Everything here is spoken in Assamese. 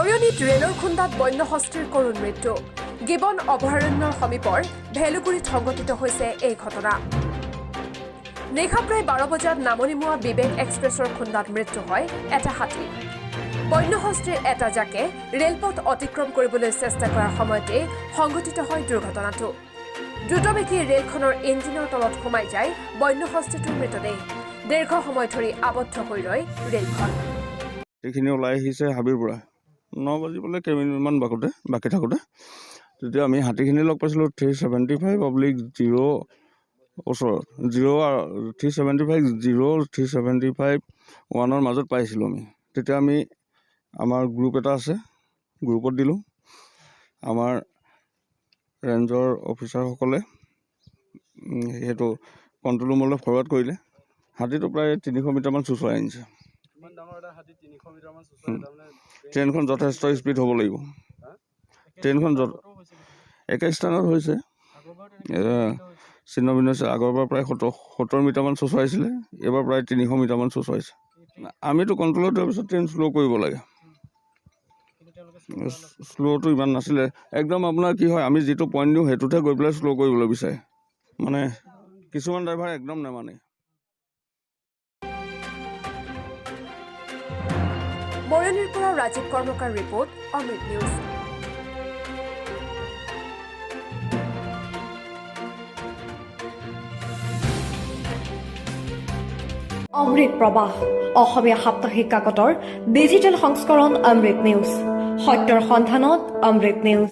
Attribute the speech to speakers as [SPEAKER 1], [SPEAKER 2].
[SPEAKER 1] মৰিয়নিত ৰেলৰ খুন্দাত বন্য হস্তীৰ কৰুণ মৃত্যু গিবন অভয়াৰণ্যৰ সমীপৰ ভেলুগুৰিত সংঘটিত হৈছে এই ঘটনা নিশা প্ৰায় 12 বজাত নামনিমুৱা বিবেক এক্সপ্ৰেছৰ খুন্দাত মৃত্যু হয় এটা হাতী বন্য হস্তীৰ এটা জাকে ৰেলপথ অতিক্ৰম কৰিবলৈ চেষ্টা কৰাৰ সময়তে সংঘটিত হয় দুৰ্ঘটনাটো দ্ৰুতবেগী ৰেলখনৰ ইঞ্জিনৰ তলত সোমাই যায় বন্য হস্তীটোৰ মৃতদেহ দীৰ্ঘ সময় ধৰি আবদ্ধ হৈ ৰয় ৰেলখন
[SPEAKER 2] এইখিনি ওলাই আহিছে হাবিৰ পৰা 9 বাজিবলৈ কেইমিনিটমান বাকী থাকোঁতে তেতিয়া আমি হাতীখিনি লগ পাইছিলোঁ 375/0 ওচৰত 375/0-375-1ৰ মাজত পাইছিলোঁ আমি তেতিয়া আমি আমাৰ গ্ৰুপ এটা আছে গ্ৰুপত দিলোঁ আমাৰ ৰেঞ্জৰ অফিচাৰসকলে সেইটো কণ্ট্ৰল ৰুমলৈ ফৰৱাৰ্ড কৰিলে হাতীটো প্ৰায় 300 মিটাৰমান চুচৰাই আনিছে ট্ৰেইনখন যথেষ্ট স্পীড হ'ব লাগিব ট্ৰেইনখন একে স্থানত হৈছে চিহ্ন ভিন্ন হৈছে আগৰবাৰ প্ৰায় 70 মিটাৰমান চুচৰাইছিলে এইবাৰ প্ৰায় 300 মিটাৰমান চুচৰাইছে আমিতো কণ্ট্ৰলত দিয়াৰ পিছত ট্ৰেইন শ্ল' কৰিব লাগে শ্ল'টো ইমান নাছিলে একদম আপোনাৰ কি হয় আমি যিটো পইণ্ট দিওঁ সেইটোতহে গৈ পেলাই শ্ল' কৰিবলৈ বিচাৰে মানে কিছুমান ড্ৰাইভাৰ একদম নেমানে
[SPEAKER 1] মৰিয়নিৰ পৰা ৰাজীৱ কৰ্মকাৰ ৰিপৰ্ট অমৃত নিউজ
[SPEAKER 3] অমৃত প্ৰবাহ অসমীয়া সাপ্তাহিক কাকতৰ ডিজিটেল সংস্কৰণ অমৃত নিউজ সত্যৰ সন্ধানত অমৃত নিউজ